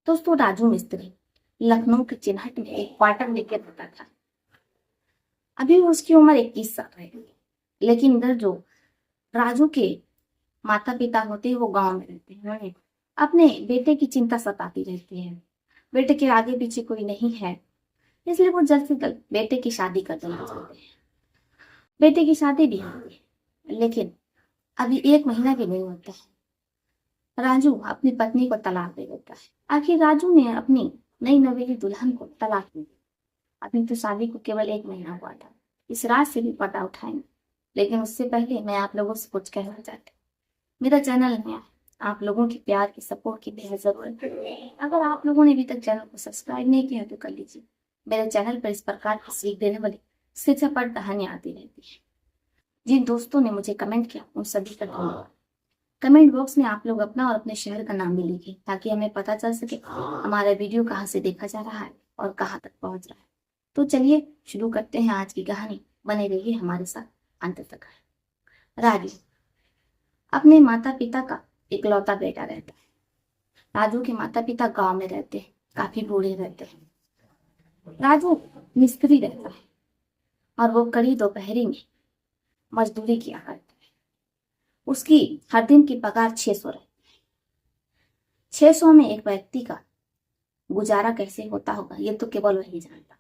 दोस्तों, राजू मिस्त्री लखनऊ के चिन्हट में एक क्वार्टर लेके रहता था। अभी उसकी उम्र 21 साल है। लेकिन इधर जो राजू के माता पिता होते हैं वो गांव में रहते हैं। उन्हें अपने बेटे की चिंता सताती रहती है। बेटे के आगे पीछे कोई नहीं है, इसलिए वो जल्द से जल्द बेटे की शादी कर देना चाहते हैं। बेटे की शादी भी होती है, लेकिन अभी 1 महीना भी नहीं होता है, राजू अपनी पत्नी को तलाक दे देता है। आखिर राजू ने अपनी नई नवेली दुल्हन को तलाक दे दी। अभी तो शादी को केवल 1 महीना हुआ था। इस रात से भी पर्दा उठाएंगे, लेकिन उससे पहले मैं आप लोगों से कुछ कहना चाहती हूँ। मेरा चैनल नया है, आप लोगों की प्यार की सपोर्ट की बेहद जरूरत है। अगर आप लोगों ने अभी तक चैनल को सब्सक्राइब नहीं किया तो कर लीजिए। मेरे चैनल पर इस प्रकार की सीख देने वाली शिक्षाप्रद कहानियां आती रहती है। जिन दोस्तों ने मुझे कमेंट किया उन सभी का धन्यवाद। कमेंट बॉक्स में आप लोग अपना और अपने शहर का नाम भी लिखें, ताकि हमें पता चल सके हमारा वीडियो कहाँ से देखा जा रहा है और कहाँ तक पहुंच रहा है। तो चलिए शुरू करते हैं आज की कहानी। बने रहिए हमारे साथ अंत तक। राजू अपने माता पिता का इकलौता बेटा रहता है। राजू के माता पिता गांव में रहते हैं, काफी बूढ़े रहते हैं। राजू मिस्त्री रहता है और वो कड़ी दोपहरी में मजदूरी किया करता है। उसकी हर दिन की पगार 600 रहती है। 600 में एक व्यक्ति का गुजारा कैसे होता होगा ये तो केवल वही जानता होगा।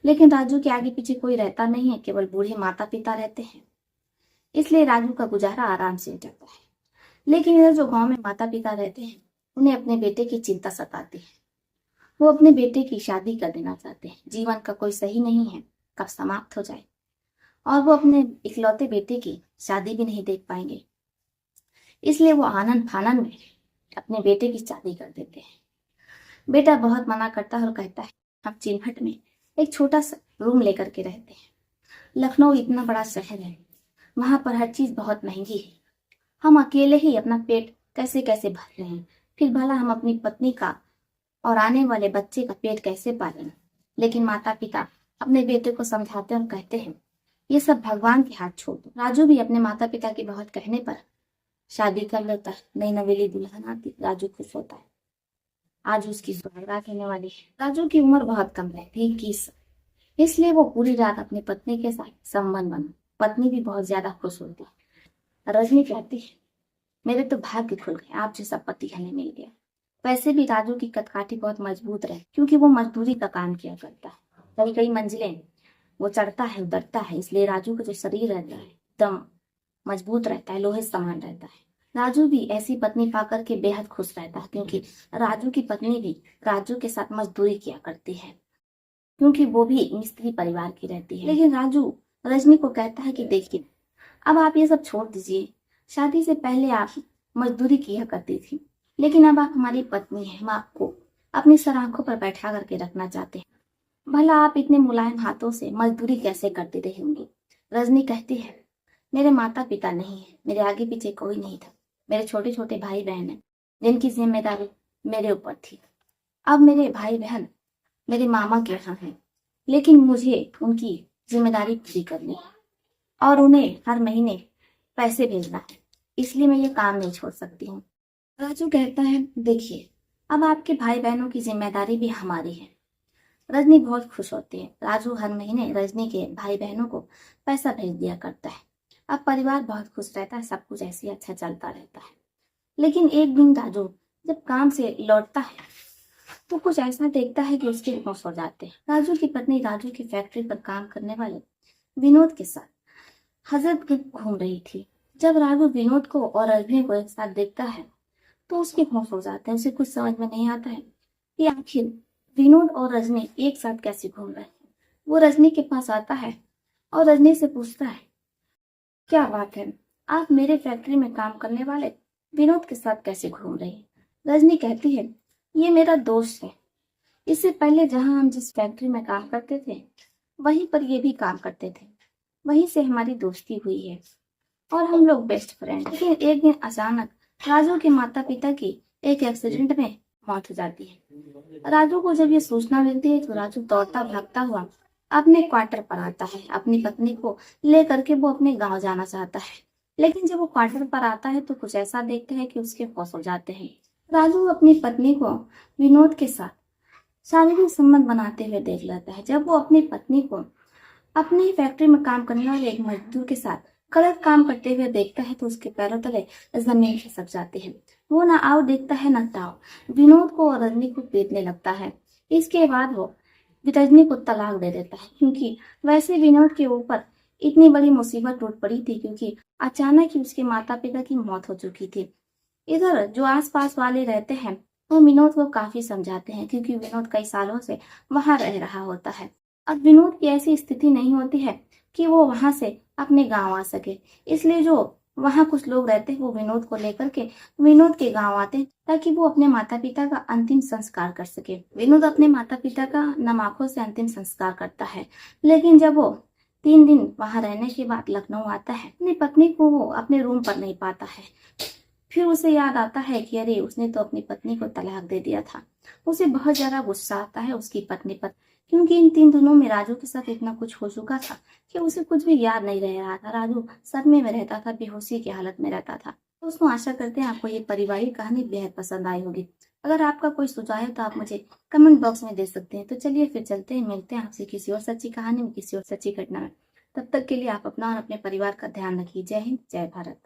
लेकिन राजू के आगे पीछे कोई रहता नहीं है, केवल बूढ़े माता पिता रहते हैं, इसलिए राजू का गुजारा आराम से हो जाता है। लेकिन इधर जो गांव में माता पिता रहते हैं उन्हें अपने बेटे की चिंता सताती है। वो अपने बेटे की शादी कर देना चाहते हैं। जीवन का कोई सही नहीं है कब समाप्त हो जाए, और वो अपने इकलौते बेटे की शादी भी नहीं देख पाएंगे, इसलिए वो आनंद फानन में अपने बेटे की शादी कर देते हैं। बेटा बहुत मना करता है और कहता है हम चिन्हट में एक छोटा सा रूम लेकर के रहते हैं। लखनऊ इतना बड़ा शहर है, वहां पर हर चीज बहुत महंगी है। हम अकेले ही अपना पेट कैसे कैसे भर रहे हैं, फिर भला हम अपनी पत्नी का और आने वाले बच्चे का पेट कैसे पालें। लेकिन माता पिता अपने बेटे को समझाते और कहते हैं ये सब भगवान के हाथ छोड़ दो। राजू भी अपने माता पिता के बहुत कहने पर शादी कर लेता है। नई नवेली दुल्हन आती, राजू खुश होता है। आज उसकी सुहागरात होने वाली है। राजू की उम्र बहुत कम रहती, 21, इसलिए वो पूरी रात अपनी पत्नी के साथ संबंध बना। पत्नी भी बहुत ज्यादा खुश होती है। रजनी कहती है मेरे तो भाग्य खुल गए, आप जैसा पति हमें मिल गया। वैसे भी राजू की कदकाठी बहुत मजबूत रहे, क्योंकि वो मजदूरी का काम किया करता है। कई कई मंजिलें वो चढ़ता है उतरता है, इसलिए राजू का जो शरीर रहता है एकदम मजबूत रहता है, लोहे समान रहता है। राजू भी ऐसी पत्नी पाकर के बेहद खुश रहता है, क्योंकि राजू की पत्नी भी राजू के साथ मजदूरी किया करती है, क्योंकि वो भी मिस्त्री परिवार की रहती है। लेकिन राजू रजनी को कहता है कि देखिए अब आप ये सब छोड़ दीजिए। शादी से पहले आप मजदूरी किया करती थी, लेकिन अब आप हमारी पत्नी हैं, हम आपको अपनी सर आंखों पर बैठा करके रखना चाहते हैं। भला आप इतने मुलायम हाथों से मजदूरी कैसे करती रही होंगी। रजनी कहती है मेरे माता पिता नहीं है, मेरे आगे पीछे कोई नहीं था। मेरे छोटे छोटे भाई बहन हैं, जिनकी जिम्मेदारी मेरे ऊपर थी। अब मेरे भाई बहन मेरे मामा के यहाँ हैं, लेकिन मुझे उनकी जिम्मेदारी पूरी करनी है और उन्हें हर महीने पैसे भेजना है, इसलिए मैं ये काम नहीं छोड़ सकती हूँ। राजू कहता है देखिए अब आपके भाई बहनों की जिम्मेदारी भी हमारी है। रजनी बहुत खुश होती है। राजू हर महीने रजनी के भाई बहनों को पैसा भेज दिया करता है। अब परिवार बहुत खुश रहता है, सब कुछ ऐसे अच्छा चलता रहता है। लेकिन एक दिन राजू जब काम से लौटता है तो कुछ ऐसा देखता है कि उसके होश हो जाते हैं। राजू की पत्नी राजू की फैक्ट्री पर काम करने वाले विनोद के साथ हजरतगंज घूम रही थी। जब राजू विनोद को और रजनी को एक साथ देखता है तो उसके होश हो जाते हैं। उसे कुछ समझ में नहीं आता है कि आखिर विनोद और रजनी एक साथ कैसे घूम रहे हैं। वो रजनी के पास आता है और रजनी से पूछता है क्या बात है, आप मेरे फैक्ट्री में काम करने वाले विनोद के साथ कैसे घूम रही हैं। रजनी कहती है ये मेरा दोस्त है। इससे पहले जहां हम जिस फैक्ट्री में काम करते थे वहीं पर ये भी काम करते थे, वहीं से हमारी दोस्ती हुई है और हम लोग बेस्ट फ्रेंड। लेकिन एक दिन अचानक राजू के माता पिता की एक एक्सीडेंट में मौत हो जाती है। राजू को जब ये सूचना मिलती है तो राजू दौड़ता भागता हुआ अपने क्वार्टर पर आता है। अपनी पत्नी को लेकर के वो अपने गांव जाना चाहता है, लेकिन जब वो क्वार्टर पर आता है तो कुछ ऐसा देखता है कि उसके होश हो जाते हैं। राजू अपनी पत्नी को विनोद के साथ शारीरिक संबंध बनाते हुए देख लेता है। जब वो अपनी पत्नी को अपनी फैक्ट्री में काम करने वाले एक मजदूर के साथ गलत काम करते हुए देखता है तो उसके पैरों तले जमीन खिसक जाती है। वो ना आओ देखता है ना ताओ, विनोद को और रजनी को पीटने लगता है। इसके बाद वो रजनी को तलाक दे देता है, क्योंकि वैसे विनोद के ऊपर इतनी बड़ी मुसीबत टूट पड़ी थी, क्योंकि अचानक ही उसके माता पिता की मौत हो चुकी थी। इधर जो आसपास वाले रहते हैं वो विनोद को काफी समझाते हैं, क्योंकि विनोद कई सालों से वहां रह रहा होता है। अब विनोद की ऐसी स्थिति नहीं होती है कि वो वहां से अपने गांव आ सके, इसलिए जो वहां कुछ लोग रहते हैं वो विनोद को लेकर के विनोद के गांव आते हैं, ताकि वो अपने माता पिता का अंतिम संस्कार कर सके। विनोद अपने माता पिता का नम आंखों से अंतिम संस्कार करता है, लेकिन जब वो 3 दिन वहां रहने के बाद लखनऊ आता है, अपनी पत्नी को वो अपने रूम पर नहीं पाता है। फिर उसे याद आता है कि अरे उसने तो अपनी पत्नी को तलाक दे दिया था। उसे बहुत ज्यादा गुस्सा आता है उसकी पत्नी पर, क्योंकि इन 3 दिनों में राजू के साथ इतना कुछ हो चुका था कि उसे कुछ भी याद नहीं रह रहा था। राजू सदमे में रहता था, बेहोशी की हालत में रहता था। दोस्तों, आशा करते हैं आपको ये पारिवारिक कहानी बेहद पसंद आई होगी। अगर आपका कोई सुझाव है तो आप मुझे कमेंट बॉक्स में दे सकते हैं। तो चलिए फिर चलते हैं, मिलते हैं आपसे किसी और सच्ची कहानी में, किसी और सच्ची घटना में। तब तक के लिए आप अपना और अपने परिवार का ध्यान रखिए। जय हिंद, जय भारत।